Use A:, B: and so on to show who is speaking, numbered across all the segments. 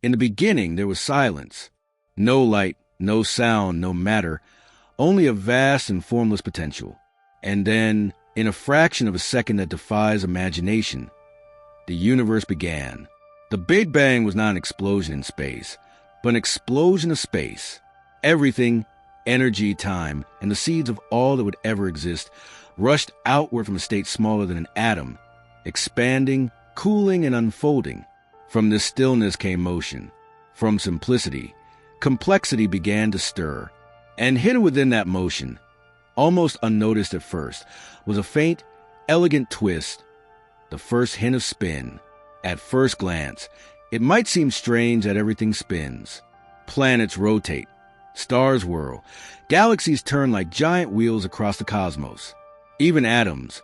A: In the beginning, there was silence. No light, no sound, no matter, only a vast and formless potential. And then, in a fraction of a second that defies imagination, the universe began. The Big Bang was not an explosion in space, but an explosion of space. Everything, energy, time, and the seeds of all that would ever exist rushed outward from a state smaller than an atom, expanding, cooling, and unfolding. From this stillness came motion. From simplicity, complexity began to stir. And hidden within that motion, almost unnoticed at first, was a faint, elegant twist, the first hint of spin. At first glance, it might seem strange that everything spins. Planets rotate, stars whirl, galaxies turn like giant wheels across the cosmos. Even atoms,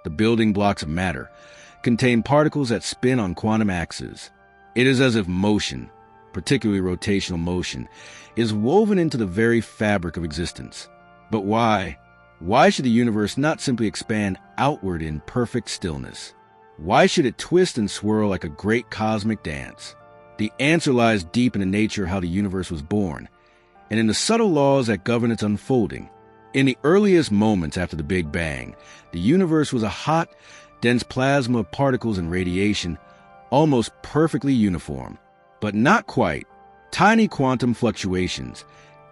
A: the building blocks of matter, contain particles that spin on quantum axes. It is as if motion, particularly rotational motion, is woven into the very fabric of existence. But why? Why should the universe not simply expand outward in perfect stillness? Why should it twist and swirl like a great cosmic dance? The answer lies deep in the nature of how the universe was born, and in the subtle laws that govern its unfolding. In the earliest moments after the Big Bang, the universe was a hot, dense plasma of particles and radiation, almost perfectly uniform. But not quite. Tiny quantum fluctuations,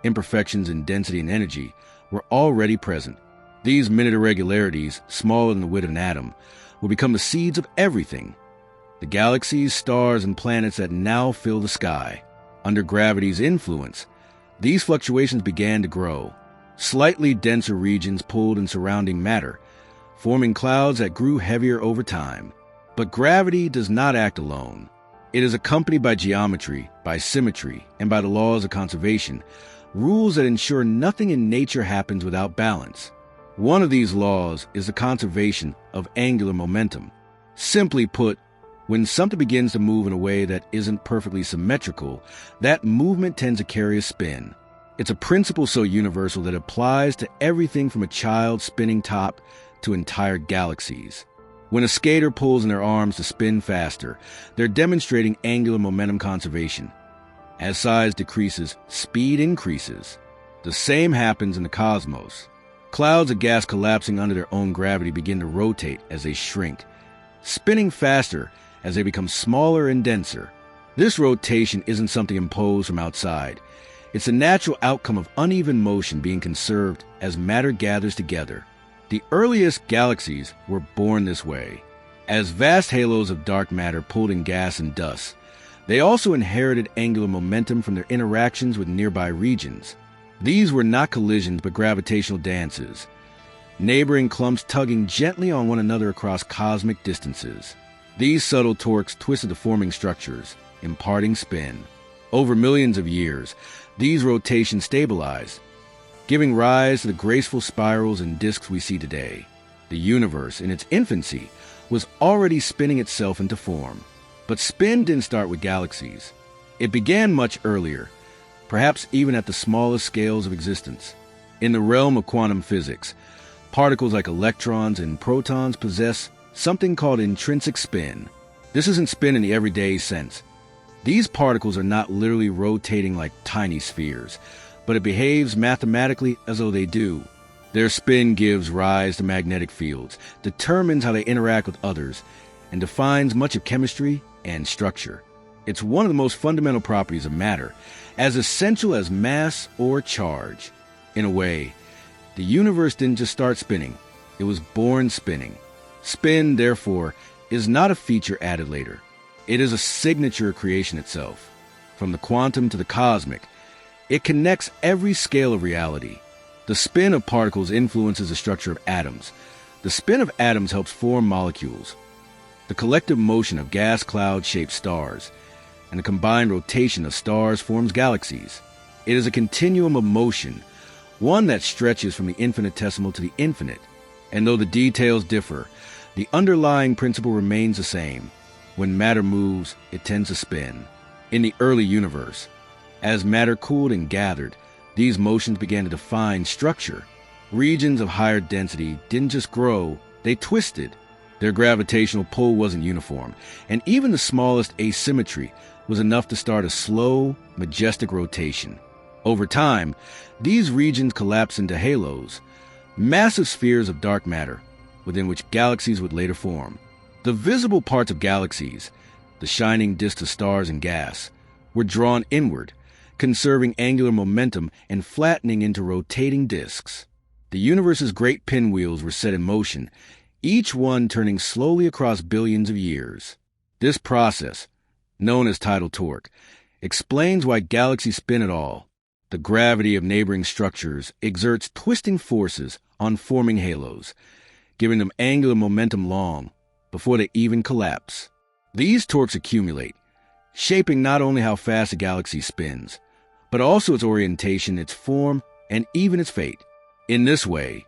A: imperfections in density and energy, were already present. These minute irregularities, smaller than the width of an atom, will become the seeds of everything. The galaxies, stars, and planets that now fill the sky. Under gravity's influence, these fluctuations began to grow. Slightly denser regions pulled in surrounding matter, forming clouds that grew heavier over time. But gravity does not act alone. It is accompanied by geometry, by symmetry, and by the laws of conservation, rules that ensure nothing in nature happens without balance. One of these laws is the conservation of angular momentum. Simply put, when something begins to move in a way that isn't perfectly symmetrical, that movement tends to carry a spin. It's a principle so universal that it applies to everything from a child spinning top to entire galaxies. When a skater pulls in their arms to spin faster, they're demonstrating angular momentum conservation. As size decreases, speed increases. The same happens in the cosmos. Clouds of gas collapsing under their own gravity begin to rotate as they shrink, spinning faster as they become smaller and denser. This rotation isn't something imposed from outside. It's a natural outcome of uneven motion being conserved as matter gathers together. The earliest galaxies were born this way. As vast halos of dark matter pulled in gas and dust, they also inherited angular momentum from their interactions with nearby regions. These were not collisions but gravitational dances, neighboring clumps tugging gently on one another across cosmic distances. These subtle torques twisted the forming structures, imparting spin. Over millions of years, these rotations stabilized, giving rise to the graceful spirals and disks we see today. The universe, in its infancy, was already spinning itself into form. But spin didn't start with galaxies. It began much earlier, perhaps even at the smallest scales of existence. In the realm of quantum physics, particles like electrons and protons possess something called intrinsic spin. This isn't spin in the everyday sense. These particles are not literally rotating like tiny spheres, but it behaves mathematically as though they do. Their spin gives rise to magnetic fields, determines how they interact with others, and defines much of chemistry and structure. It's one of the most fundamental properties of matter, as essential as mass or charge. In a way, the universe didn't just start spinning, it was born spinning. Spin, therefore, is not a feature added later. It is a signature creation itself. From the quantum to the cosmic, it connects every scale of reality. The spin of particles influences the structure of atoms. The spin of atoms helps form molecules. The collective motion of gas clouds shapes stars, and the combined rotation of stars forms galaxies. It is a continuum of motion, one that stretches from the infinitesimal to the infinite. And though the details differ, the underlying principle remains the same. When matter moves, it tends to spin. In the early universe, as matter cooled and gathered, these motions began to define structure. Regions of higher density didn't just grow, they twisted. Their gravitational pull wasn't uniform, and even the smallest asymmetry was enough to start a slow, majestic rotation. Over time, these regions collapsed into halos, massive spheres of dark matter, within which galaxies would later form. The visible parts of galaxies, the shining disks of stars and gas, were drawn inward, conserving angular momentum and flattening into rotating disks. The universe's great pinwheels were set in motion, each one turning slowly across billions of years. This process, known as tidal torque, explains why galaxies spin at all. The gravity of neighboring structures exerts twisting forces on forming halos, giving them angular momentum long before they even collapse. These torques accumulate, shaping not only how fast a galaxy spins, but also its orientation, its form, and even its fate. In this way,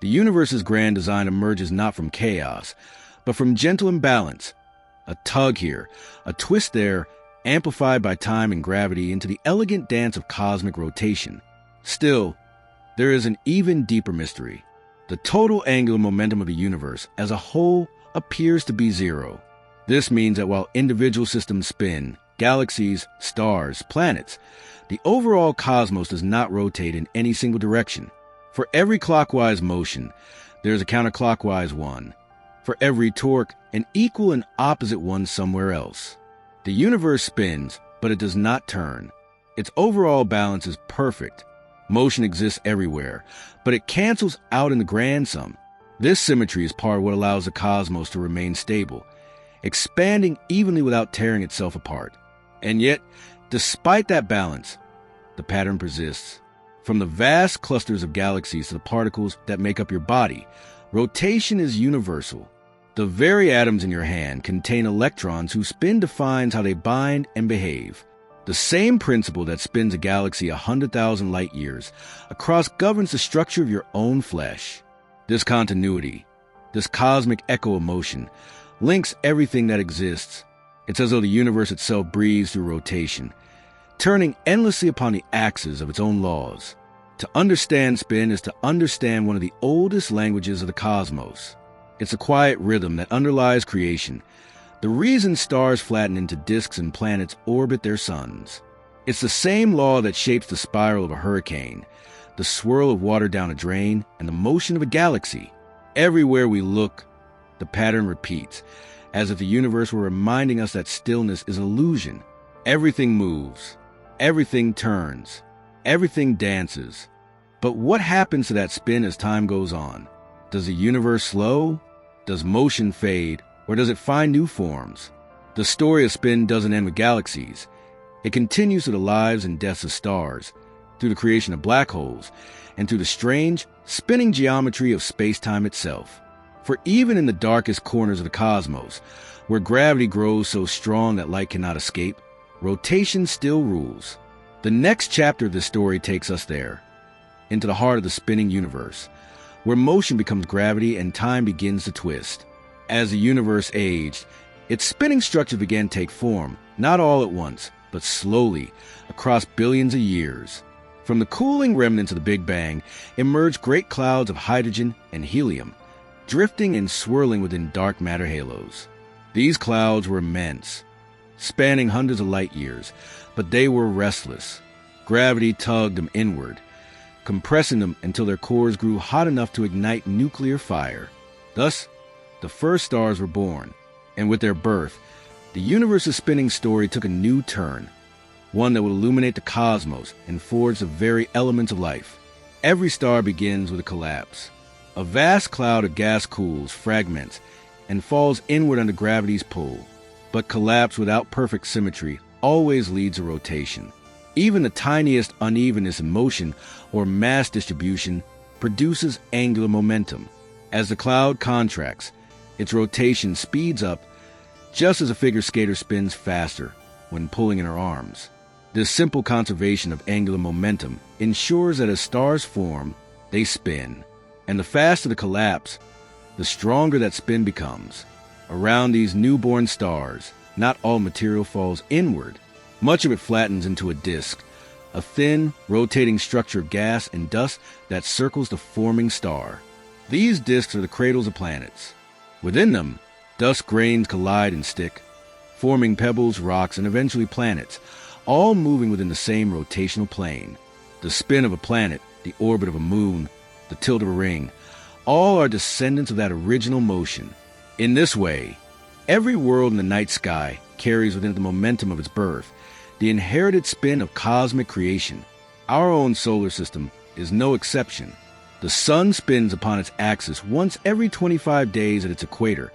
A: the universe's grand design emerges not from chaos, but from gentle imbalance, a tug here, a twist there, amplified by time and gravity into the elegant dance of cosmic rotation. Still, there is an even deeper mystery. The total angular momentum of the universe as a whole appears to be zero. This means that while individual systems spin, galaxies, stars, planets, the overall cosmos does not rotate in any single direction. For every clockwise motion, there is a counterclockwise one. For every torque, an equal and opposite one somewhere else. The universe spins, but it does not turn. Its overall balance is perfect. Motion exists everywhere, but it cancels out in the grand sum. This symmetry is part of what allows the cosmos to remain stable, expanding evenly without tearing itself apart. And yet, despite that balance, the pattern persists. From the vast clusters of galaxies to the particles that make up your body, rotation is universal. The very atoms in your hand contain electrons whose spin defines how they bind and behave. The same principle that spins a galaxy 100,000 light years across governs the structure of your own flesh. This continuity, this cosmic echo of motion, links everything that exists. It's as though the universe itself breathes through rotation, turning endlessly upon the axis of its own laws. To understand spin is to understand one of the oldest languages of the cosmos. It's a quiet rhythm that underlies creation, the reason stars flatten into disks and planets orbit their suns. It's the same law that shapes the spiral of a hurricane, the swirl of water down a drain, and the motion of a galaxy. Everywhere we look, the pattern repeats, as if the universe were reminding us that stillness is an illusion. Everything moves, everything turns, everything dances. But what happens to that spin as time goes on? Does the universe slow? Does motion fade? Or does it find new forms? The story of spin doesn't end with galaxies. It continues through the lives and deaths of stars, through the creation of black holes, and through the strange, spinning geometry of space-time itself. For even in the darkest corners of the cosmos, where gravity grows so strong that light cannot escape, rotation still rules. The next chapter of this story takes us there, into the heart of the spinning universe, where motion becomes gravity and time begins to twist. As the universe aged, its spinning structure began to take form, not all at once, but slowly, across billions of years. From the cooling remnants of the Big Bang emerged great clouds of hydrogen and helium, drifting and swirling within dark matter halos. These clouds were immense, spanning hundreds of light years, but they were restless. Gravity tugged them inward, compressing them until their cores grew hot enough to ignite nuclear fire. Thus, the first stars were born, and with their birth, the universe's spinning story took a new turn, one that would illuminate the cosmos and forge the very elements of life. Every star begins with a collapse. A vast cloud of gas cools, fragments, and falls inward under gravity's pull. But collapse without perfect symmetry always leads to rotation. Even the tiniest unevenness in motion or mass distribution produces angular momentum. As the cloud contracts, its rotation speeds up, just as a figure skater spins faster when pulling in her arms. This simple conservation of angular momentum ensures that as stars form, they spin. And the faster the collapse, the stronger that spin becomes. Around these newborn stars, not all material falls inward. Much of it flattens into a disk, a thin, rotating structure of gas and dust that circles the forming star. These disks are the cradles of planets. Within them, Dust grains collide and stick, forming pebbles, rocks, and eventually planets, all moving within the same rotational plane. The spin of a planet, the orbit of a moon, the tilt of a ring, all are descendants of that original motion. In this way, every world in the night sky carries within it the momentum of its birth, the inherited spin of cosmic creation. Our own solar system is no exception. The sun spins upon its axis once every 25 days at its equator,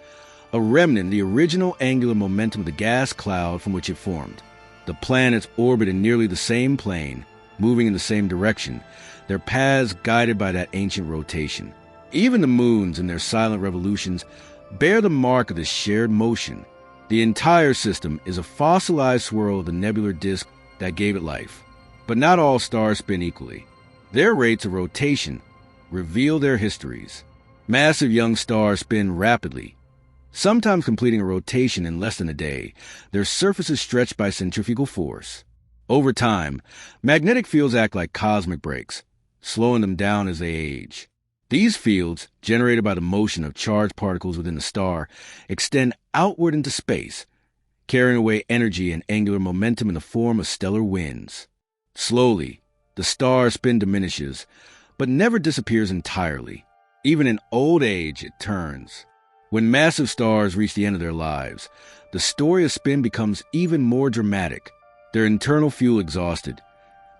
A: a remnant of the original angular momentum of the gas cloud from which it formed. The planets orbit in nearly the same plane, moving in the same direction, their paths guided by that ancient rotation. Even the moons in their silent revolutions bear the mark of this shared motion. The entire system is a fossilized swirl of the nebular disk that gave it life. But not all stars spin equally. Their rates of rotation reveal their histories. Massive young stars spin rapidly, sometimes completing a rotation in less than a day, their surfaces stretched by centrifugal force. Over time, magnetic fields act like cosmic brakes, slowing them down as they age. These fields, generated by the motion of charged particles within the star, extend outward into space, carrying away energy and angular momentum in the form of stellar winds. Slowly, the star's spin diminishes, but never disappears entirely. Even in old age, it turns. When massive stars reach the end of their lives, the story of spin becomes even more dramatic. Their internal fuel exhausted,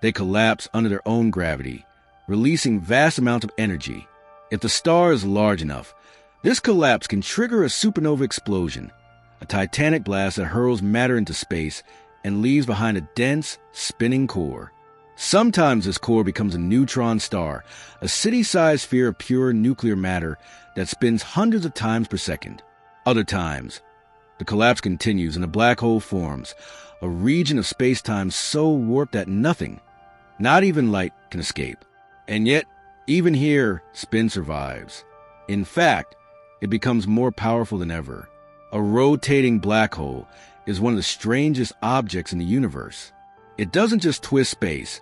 A: they collapse under their own gravity, releasing vast amounts of energy. If the star is large enough, this collapse can trigger a supernova explosion, a titanic blast that hurls matter into space and leaves behind a dense, spinning core. Sometimes this core becomes a neutron star, a city-sized sphere of pure nuclear matter that spins hundreds of times per second. Other times, the collapse continues and a black hole forms, a region of space-time so warped that nothing, not even light, can escape. And yet, even here, spin survives. In fact, it becomes more powerful than ever. A rotating black hole is one of the strangest objects in the universe. It doesn't just twist space,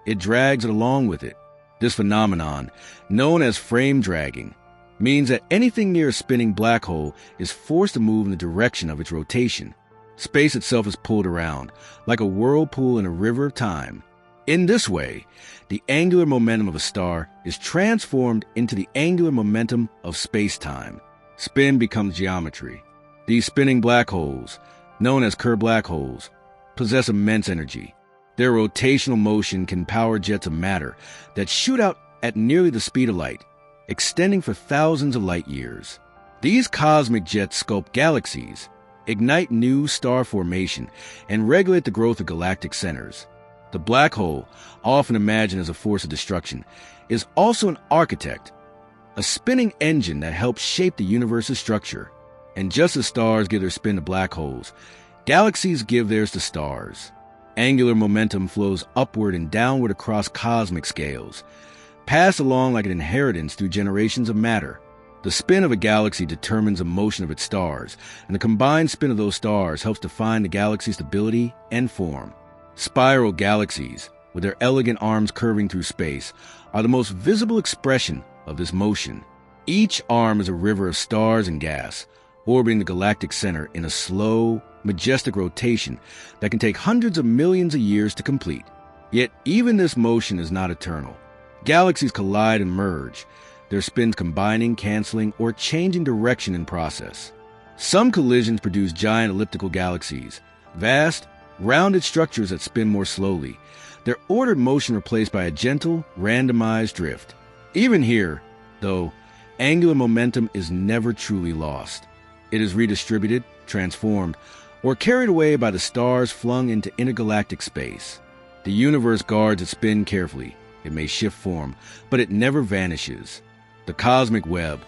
A: it drags it along with it. This phenomenon, known as frame dragging, means that anything near a spinning black hole is forced to move in the direction of its rotation. Space itself is pulled around, like a whirlpool in a river of time. In this way, the angular momentum of a star is transformed into the angular momentum of space-time. Spin becomes geometry. These spinning black holes, known as Kerr black holes, possess immense energy. Their rotational motion can power jets of matter that shoot out at nearly the speed of light, extending for thousands of light years. These cosmic jets sculpt galaxies, ignite new star formation, and regulate the growth of galactic centers. The black hole, often imagined as a force of destruction, is also an architect, a spinning engine that helps shape the universe's structure. And just as stars give their spin to black holes, galaxies give theirs to stars. Angular momentum flows upward and downward across cosmic scales, passed along like an inheritance through generations of matter. The spin of a galaxy determines the motion of its stars, and the combined spin of those stars helps define the galaxy's stability and form. Spiral galaxies, with their elegant arms curving through space, are the most visible expression of this motion. Each arm is a river of stars and gas, orbiting the galactic center in a slow, majestic rotation that can take hundreds of millions of years to complete. Yet even this motion is not eternal. Galaxies collide and merge, their spins combining, canceling, or changing direction in process. Some collisions produce giant elliptical galaxies, vast, rounded structures that spin more slowly, their ordered motion replaced by a gentle, randomized drift. Even here, though, angular momentum is never truly lost. It is redistributed, transformed, or carried away by the stars flung into intergalactic space. The universe guards its spin carefully. It may shift form, but it never vanishes. The cosmic web,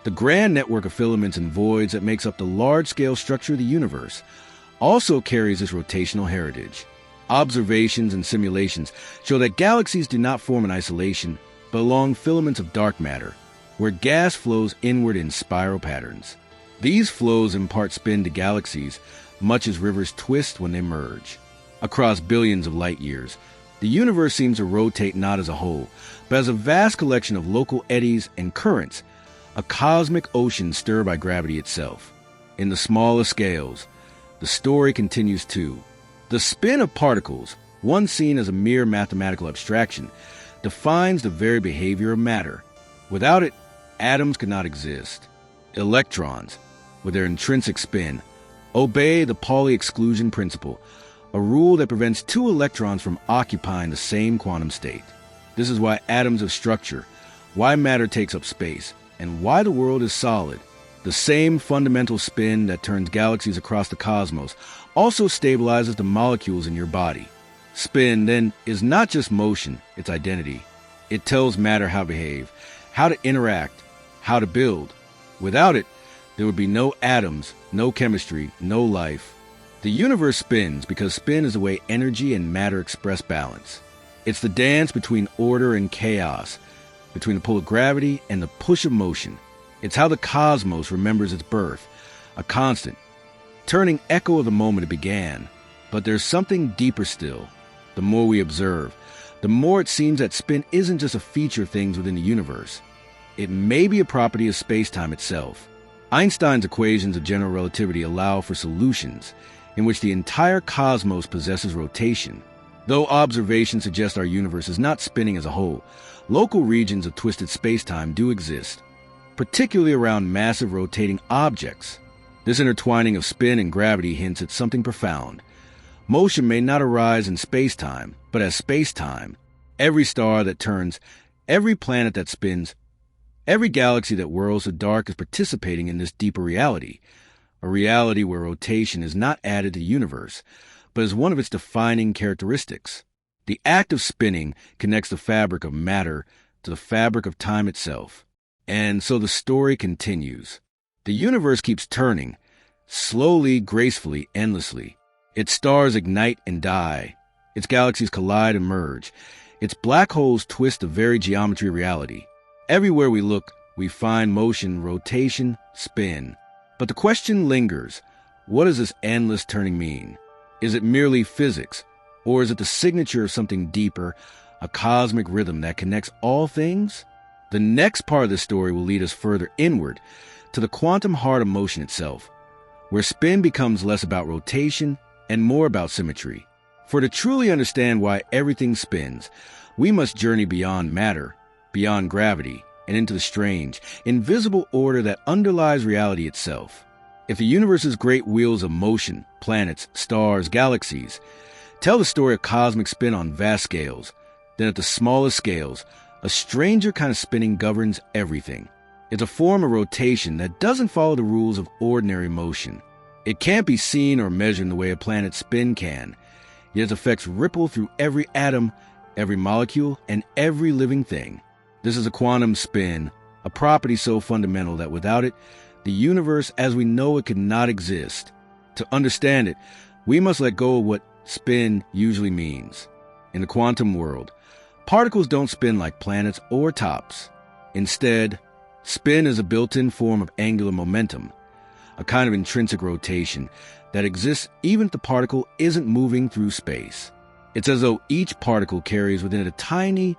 A: the grand network of filaments and voids that makes up the large-scale structure of the universe, also carries this rotational heritage. Observations and simulations show that galaxies do not form in isolation, but along filaments of dark matter, where gas flows inward in spiral patterns. These flows impart spin to galaxies, much as rivers twist when they merge. Across billions of light years, the universe seems to rotate not as a whole, but as a vast collection of local eddies and currents, a cosmic ocean stirred by gravity itself. In the smallest scales, the story continues too. The spin of particles, once seen as a mere mathematical abstraction, defines the very behavior of matter. Without it, atoms could not exist. Electrons, with their intrinsic spin, obey the Pauli exclusion principle, a rule that prevents two electrons from occupying the same quantum state. This is why atoms have structure, why matter takes up space, and why the world is solid. The same fundamental spin that turns galaxies across the cosmos also stabilizes the molecules in your body. Spin, then, is not just motion, it's identity. It tells matter how to behave, how to interact, how to build. Without it, there would be no atoms, no chemistry, no life. The universe spins because spin is the way energy and matter express balance. It's the dance between order and chaos, between the pull of gravity and the push of motion. It's how the cosmos remembers its birth, a constant, turning echo of the moment it began. But there's something deeper still. The more we observe, the more it seems that spin isn't just a feature of things within the universe. It may be a property of space-time itself. Einstein's equations of general relativity allow for solutions in which the entire cosmos possesses rotation. Though observations suggest our universe is not spinning as a whole, local regions of twisted space-time do exist, particularly around massive rotating objects. This intertwining of spin and gravity hints at something profound. Motion may not arise in space-time, but as space-time. Every star that turns, every planet that spins, every galaxy that whirls the dark is participating in this deeper reality, a reality where rotation is not added to the universe, but is one of its defining characteristics. The act of spinning connects the fabric of matter to the fabric of time itself. And so the story continues. The universe keeps turning, slowly, gracefully, endlessly. Its stars ignite and die. Its galaxies collide and merge. Its black holes twist the very geometry of reality. Everywhere we look, we find motion, rotation, spin. But the question lingers, what does this endless turning mean? Is it merely physics, or is it the signature of something deeper, a cosmic rhythm that connects all things? The next part of the story will lead us further inward, to the quantum heart of motion itself, where spin becomes less about rotation and more about symmetry. For to truly understand why everything spins, we must journey beyond matter, beyond gravity, and into the strange, invisible order that underlies reality itself. If the universe's great wheels of motion, planets, stars, galaxies, tell the story of cosmic spin on vast scales, then at the smallest scales, a stranger kind of spinning governs everything. It's a form of rotation that doesn't follow the rules of ordinary motion. It can't be seen or measured in the way a planet's spin can, yet its effects ripple through every atom, every molecule, and every living thing. This is a quantum spin, a property so fundamental that without it, the universe as we know it could not exist. To understand it, we must let go of what spin usually means. In the quantum world, particles don't spin like planets or tops. Instead, spin is a built-in form of angular momentum, a kind of intrinsic rotation that exists even if the particle isn't moving through space. It's as though each particle carries within it a tiny,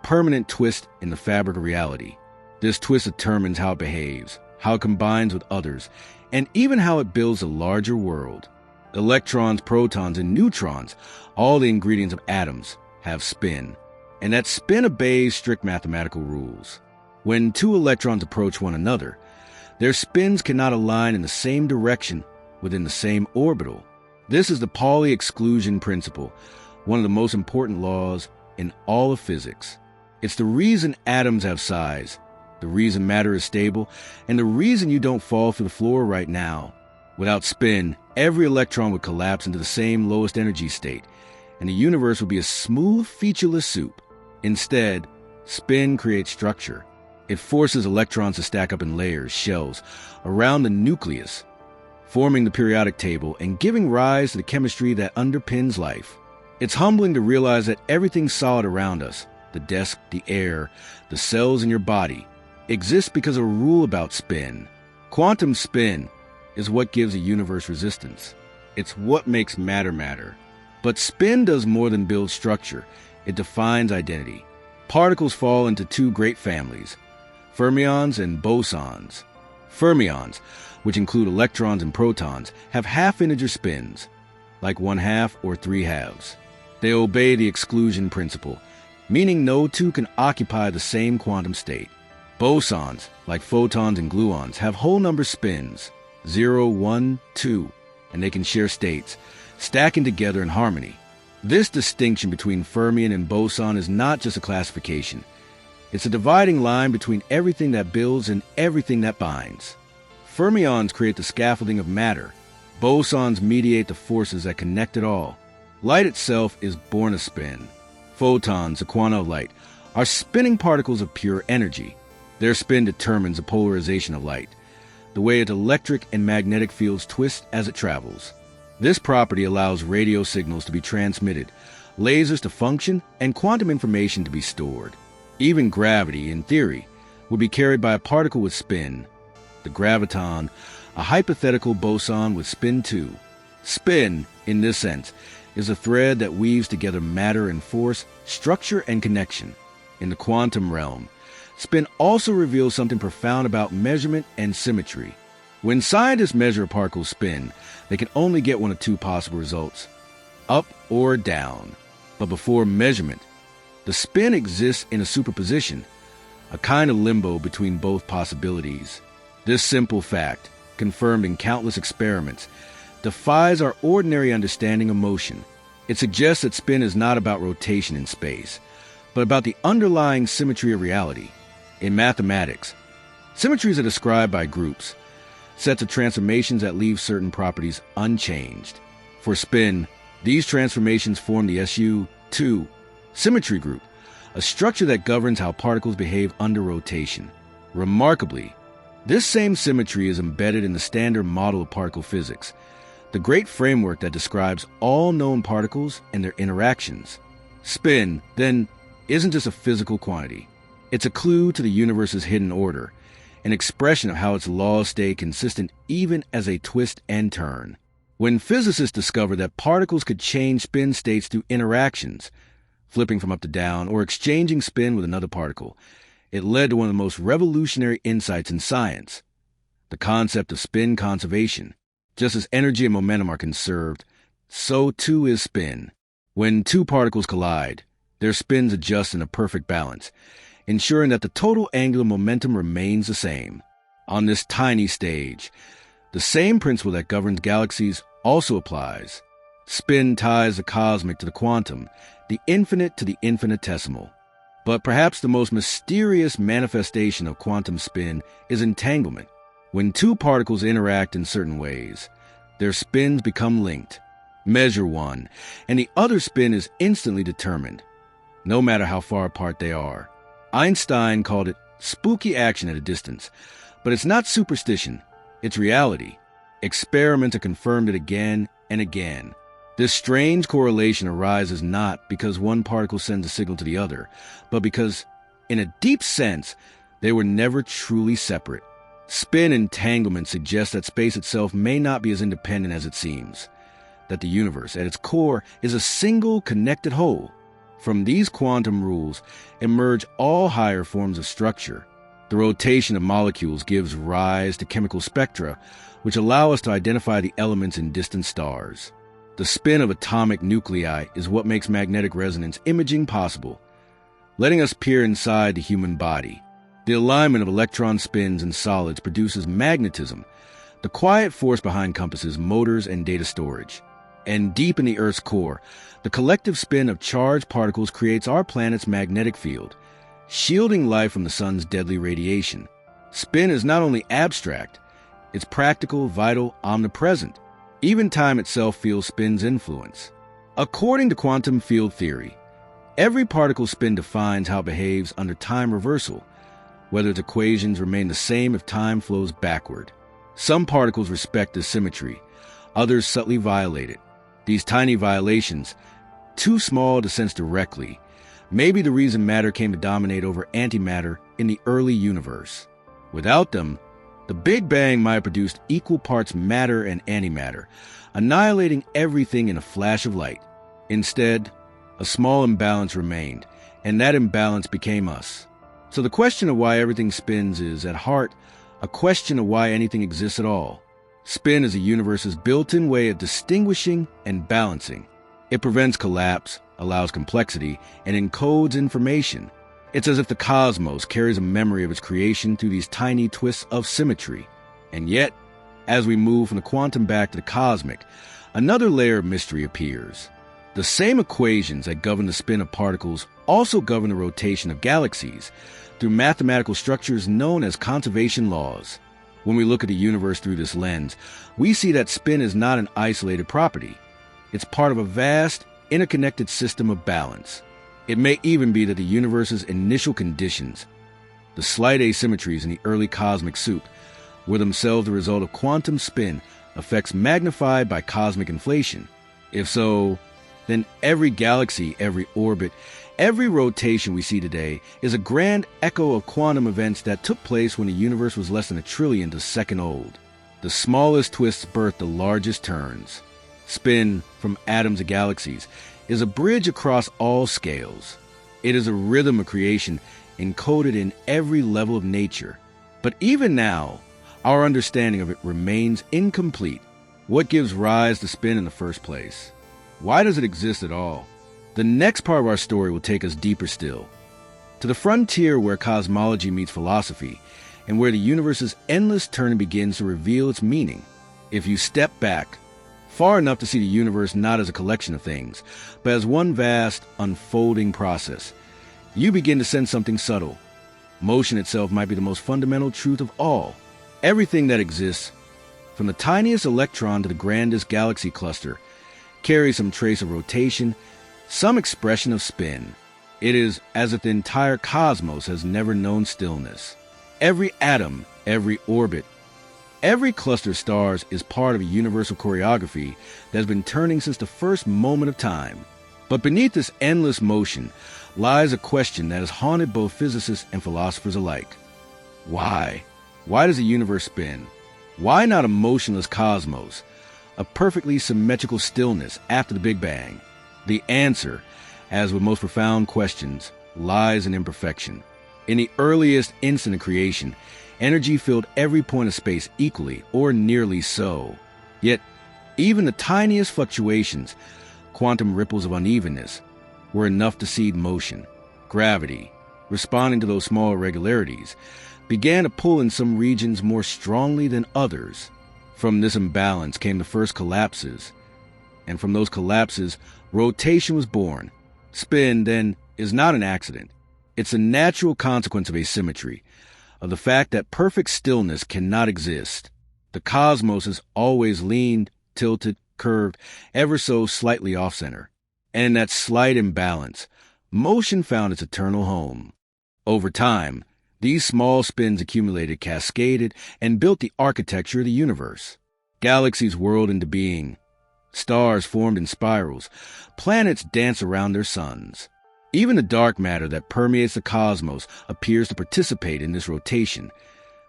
A: permanent twist in the fabric of reality. This twist determines how it behaves, how it combines with others, and even how it builds a larger world. Electrons, protons, and neutrons, all the ingredients of atoms, have spin, and that spin obeys strict mathematical rules. When two electrons approach one another, their spins cannot align in the same direction within the same orbital. This is the Pauli exclusion principle, one of the most important laws in all of physics. It's the reason atoms have size, the reason matter is stable, and the reason you don't fall through the floor right now. Without spin, every electron would collapse into the same lowest energy state, and the universe would be a smooth, featureless soup. Instead, spin creates structure. It forces electrons to stack up in layers, shells, around the nucleus, forming the periodic table and giving rise to the chemistry that underpins life. It's humbling to realize that everything solid around us, the desk, the air, the cells in your body, exists because of a rule about spin. Quantum spin is what gives the universe resistance. It's what makes matter matter. But spin does more than build structure. It defines identity. Particles fall into two great families, fermions and bosons. Fermions, which include electrons and protons, have half-integer spins, like 1/2 or 3/2. They obey the exclusion principle, meaning no two can occupy the same quantum state. Bosons, like photons and gluons, have whole number spins, 0, 1, 2, and they can share states, stacking together in harmony. This distinction between fermion and boson is not just a classification. It's a dividing line between everything that builds and everything that binds. Fermions create the scaffolding of matter. Bosons mediate the forces that connect it all. Light itself is born of spin. Photons, the quanta of light, are spinning particles of pure energy. Their spin determines the polarization of light, the way its electric and magnetic fields twist as it travels. This property allows radio signals to be transmitted, lasers to function, and quantum information to be stored. Even gravity, in theory, would be carried by a particle with spin. The graviton, a hypothetical boson with spin 2. Spin, in this sense, is a thread that weaves together matter and force, structure and connection. In the quantum realm, spin also reveals something profound about measurement and symmetry. When scientists measure a particle's spin, they can only get one of two possible results, up or down. But before measurement, the spin exists in a superposition, a kind of limbo between both possibilities. This simple fact, confirmed in countless experiments, defies our ordinary understanding of motion. It suggests that spin is not about rotation in space, but about the underlying symmetry of reality. In mathematics, symmetries are described by groups, sets of transformations that leave certain properties unchanged. For spin, these transformations form the SU2 symmetry group, a structure that governs how particles behave under rotation. Remarkably, this same symmetry is embedded in the standard model of particle physics, the great framework that describes all known particles and their interactions. Spin, then, isn't just a physical quantity. It's a clue to the universe's hidden order, an expression of how its laws stay consistent even as they twist and turn. When physicists discovered that particles could change spin states through interactions, flipping from up to down or exchanging spin with another particle, it led to one of the most revolutionary insights in science, the concept of spin conservation. Just as energy and momentum are conserved, so too is spin. When two particles collide, their spins adjust in a perfect balance, ensuring that the total angular momentum remains the same. On this tiny stage, the same principle that governs galaxies also applies. Spin ties the cosmic to the quantum, the infinite to the infinitesimal. But perhaps the most mysterious manifestation of quantum spin is entanglement. When two particles interact in certain ways, their spins become linked. Measure one, and the other spin is instantly determined, no matter how far apart they are. Einstein called it spooky action at a distance, but it's not superstition, it's reality. Experiments have confirmed it again and again. This strange correlation arises not because one particle sends a signal to the other, but because, in a deep sense, they were never truly separate. Spin entanglement suggests that space itself may not be as independent as it seems, that the universe, at its core, is a single connected whole. From these quantum rules emerge all higher forms of structure. The rotation of molecules gives rise to chemical spectra, which allow us to identify the elements in distant stars. The spin of atomic nuclei is what makes magnetic resonance imaging possible, letting us peer inside the human body. The alignment of electron spins in solids produces magnetism, the quiet force behind compasses, motors, and data storage. And deep in the Earth's core, the collective spin of charged particles creates our planet's magnetic field, shielding life from the sun's deadly radiation. Spin is not only abstract, it's practical, vital, omnipresent. Even time itself feels spin's influence. According to quantum field theory, every particle's spin defines how it behaves under time reversal, whether its equations remain the same if time flows backward. Some particles respect this symmetry, others subtly violate it. These tiny violations, too small to sense directly, may be the reason matter came to dominate over antimatter in the early universe. Without them, the Big Bang might have produced equal parts matter and antimatter, annihilating everything in a flash of light. Instead, a small imbalance remained, and that imbalance became us. So the question of why everything spins is, at heart, a question of why anything exists at all. Spin is a universe's built-in way of distinguishing and balancing. It prevents collapse, allows complexity, and encodes information. It's as if the cosmos carries a memory of its creation through these tiny twists of symmetry. And yet, as we move from the quantum back to the cosmic, another layer of mystery appears. The same equations that govern the spin of particles also govern the rotation of galaxies through mathematical structures known as conservation laws. When we look at the universe through this lens, we see that spin is not an isolated property. It's part of a vast, interconnected system of balance. It may even be that the universe's initial conditions, the slight asymmetries in the early cosmic soup, were themselves the result of quantum spin effects magnified by cosmic inflation. If so, then every galaxy, every orbit, every rotation we see today is a grand echo of quantum events that took place when the universe was less than 1 trillionth second old. The smallest twists birthed the largest turns. Spin, from atoms to galaxies, is a bridge across all scales. It is a rhythm of creation encoded in every level of nature. But even now, our understanding of it remains incomplete. What gives rise to spin in the first place? Why does it exist at all? The next part of our story will take us deeper still, to the frontier where cosmology meets philosophy, and where the universe's endless turn begins to reveal its meaning. If you step back far enough to see the universe not as a collection of things, but as one vast, unfolding process, you begin to sense something subtle. Motion itself might be the most fundamental truth of all. Everything that exists, from the tiniest electron to the grandest galaxy cluster, carries some trace of rotation, some expression of spin. It is as if the entire cosmos has never known stillness. Every atom, every orbit, every cluster of stars is part of a universal choreography that has been turning since the first moment of time. But beneath this endless motion lies a question that has haunted both physicists and philosophers alike. Why? Why does the universe spin? Why not a motionless cosmos, a perfectly symmetrical stillness after the Big Bang? The answer, as with most profound questions, lies in imperfection. In the earliest instant of creation, energy filled every point of space equally, or nearly so. Yet, even the tiniest fluctuations, quantum ripples of unevenness, were enough to seed motion. Gravity, responding to those small irregularities, began to pull in some regions more strongly than others. From this imbalance came the first collapses, and from those collapses, rotation was born. Spin, then, is not an accident. It's a natural consequence of asymmetry, of the fact that perfect stillness cannot exist. The cosmos is always leaned, tilted, curved, ever so slightly off-center. And in that slight imbalance, motion found its eternal home. Over time, these small spins accumulated, cascaded, and built the architecture of the universe. Galaxies whirled into being. Stars formed in spirals. Planets danced around their suns. Even the dark matter that permeates the cosmos appears to participate in this rotation,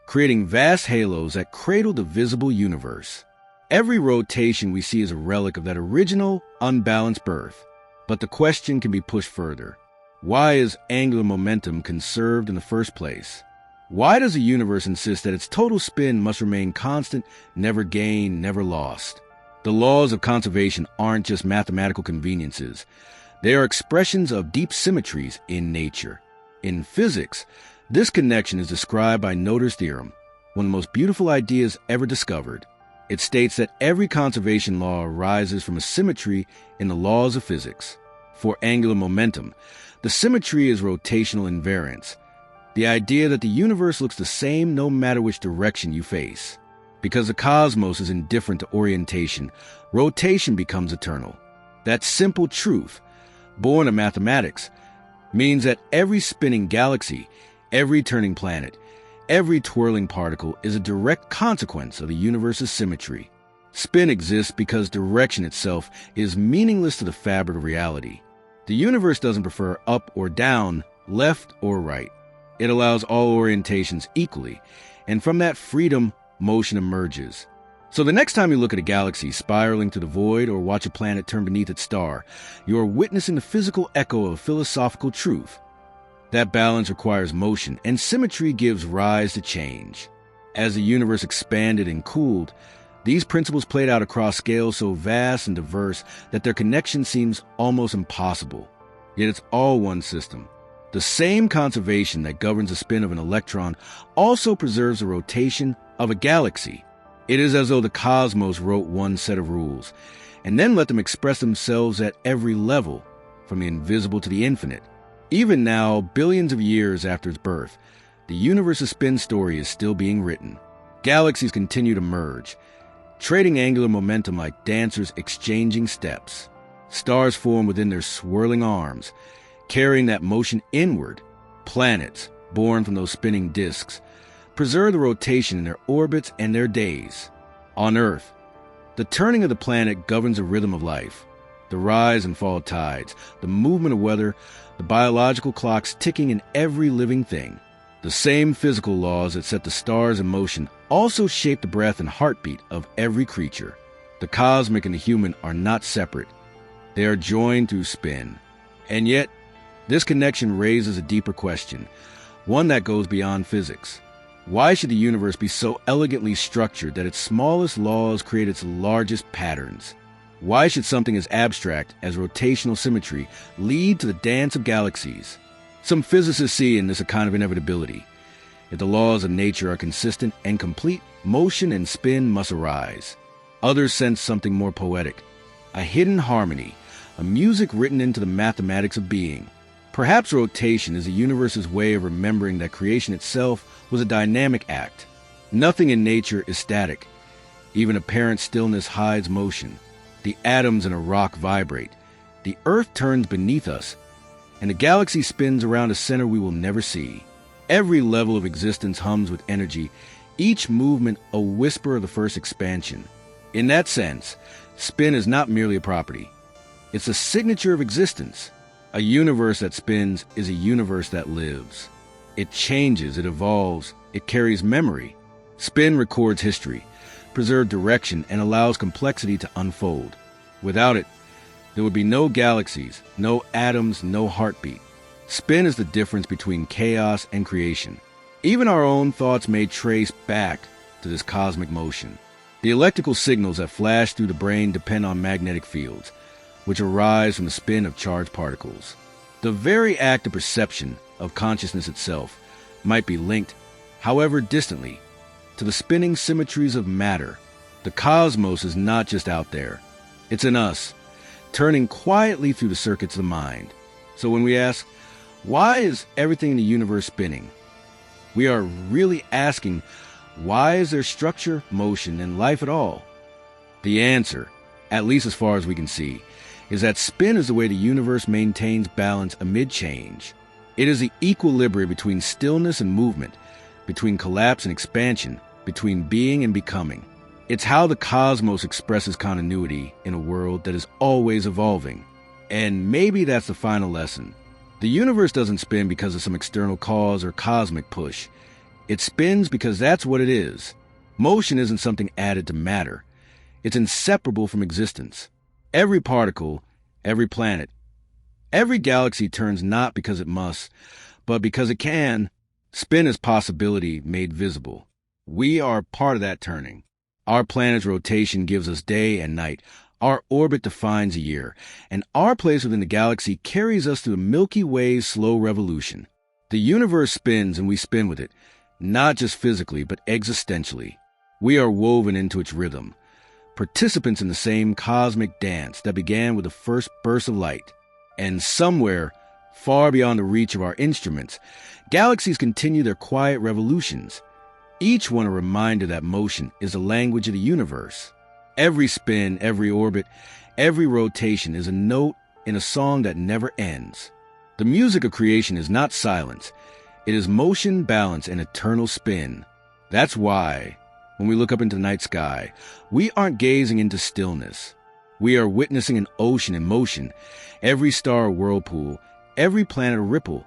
A: creating vast halos that cradle the visible universe. Every rotation we see is a relic of that original, unbalanced birth. But the question can be pushed further. Why is angular momentum conserved in the first place? Why does the universe insist that its total spin must remain constant, never gained, never lost? The laws of conservation aren't just mathematical conveniences. They are expressions of deep symmetries in nature. In physics, this connection is described by Noether's theorem, one of the most beautiful ideas ever discovered. It states that every conservation law arises from a symmetry in the laws of physics. For angular momentum, the symmetry is rotational invariance, the idea that the universe looks the same no matter which direction you face. Because the cosmos is indifferent to orientation, rotation becomes eternal. That simple truth, born of mathematics, means that every spinning galaxy, every turning planet, every twirling particle is a direct consequence of the universe's symmetry. Spin exists because direction itself is meaningless to the fabric of reality. The universe doesn't prefer up or down, left or right. It allows all orientations equally, and from that freedom, motion emerges. So the next time you look at a galaxy spiraling through the void or watch a planet turn beneath its star, you are witnessing the physical echo of a philosophical truth. That balance requires motion, and symmetry gives rise to change. As the universe expanded and cooled, these principles played out across scales so vast and diverse that their connection seems almost impossible. Yet it's all one system. The same conservation that governs the spin of an electron also preserves the rotation of a galaxy. It is as though the cosmos wrote one set of rules, and then let them express themselves at every level, from the invisible to the infinite. Even now, billions of years after its birth, the universe's spin story is still being written. Galaxies continue to merge, trading angular momentum like dancers exchanging steps. Stars form within their swirling arms, carrying that motion inward. Planets, born from those spinning disks, preserve the rotation in their orbits and their days. On Earth, the turning of the planet governs the rhythm of life. The rise and fall of tides, the movement of weather, the biological clocks ticking in every living thing. The same physical laws that set the stars in motion also shape the breath and heartbeat of every creature. The cosmic and the human are not separate. They are joined through spin. And yet, this connection raises a deeper question, one that goes beyond physics. Why should the universe be so elegantly structured that its smallest laws create its largest patterns? Why should something as abstract as rotational symmetry lead to the dance of galaxies? Some physicists see in this a kind of inevitability. If the laws of nature are consistent and complete, motion and spin must arise. Others sense something more poetic, a hidden harmony, a music written into the mathematics of being. Perhaps rotation is the universe's way of remembering that creation itself was a dynamic act. Nothing in nature is static. Even apparent stillness hides motion. The atoms in a rock vibrate. The earth turns beneath us, and the galaxy spins around a center we will never see. Every level of existence hums with energy, each movement a whisper of the first expansion. In that sense, spin is not merely a property. It's a signature of existence. A universe that spins is a universe that lives. It changes, it evolves, it carries memory. Spin records history, preserves direction, and allows complexity to unfold. Without it, there would be no galaxies, no atoms, no heartbeat. Spin is the difference between chaos and creation. Even our own thoughts may trace back to this cosmic motion. The electrical signals that flash through the brain depend on magnetic fields, which arise from the spin of charged particles. The very act of perception of consciousness itself might be linked, however distantly, to the spinning symmetries of matter. The cosmos is not just out there. It's in us, turning quietly through the circuits of the mind. So when we ask, why is everything in the universe spinning? We are really asking, why is there structure, motion, and life at all? The answer, at least as far as we can see, is that spin is the way the universe maintains balance amid change. It is the equilibrium between stillness and movement, between collapse and expansion, between being and becoming. It's how the cosmos expresses continuity in a world that is always evolving. And maybe that's the final lesson. The universe doesn't spin because of some external cause or cosmic push. It spins because that's what it is. Motion isn't something added to matter. It's inseparable from existence. Every particle, every planet, every galaxy turns not because it must, but because it can. Spin is possibility made visible. We are part of that turning. Our planet's rotation gives us day and night. Our orbit defines a year, and our place within the galaxy carries us through the Milky Way's slow revolution. The universe spins and we spin with it, not just physically, but existentially. We are woven into its rhythm, participants in the same cosmic dance that began with the first burst of light. And somewhere, far beyond the reach of our instruments, galaxies continue their quiet revolutions, each one a reminder that motion is the language of the universe. Every spin, every orbit, every rotation is a note in a song that never ends. The music of creation is not silence. It is motion, balance, and eternal spin. That's why, when we look up into the night sky, we aren't gazing into stillness. We are witnessing an ocean in motion, every star a whirlpool, every planet a ripple,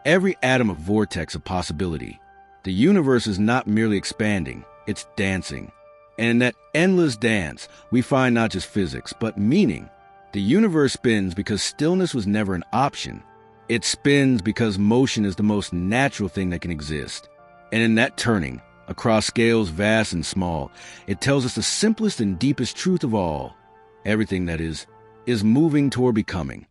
A: every atom a vortex of possibility. The universe is not merely expanding, it's dancing. And in that endless dance, we find not just physics, but meaning. The universe spins because stillness was never an option. It spins because motion is the most natural thing that can exist. And in that turning, across scales vast and small. It tells us the simplest and deepest truth of all. Everything, that is moving toward becoming.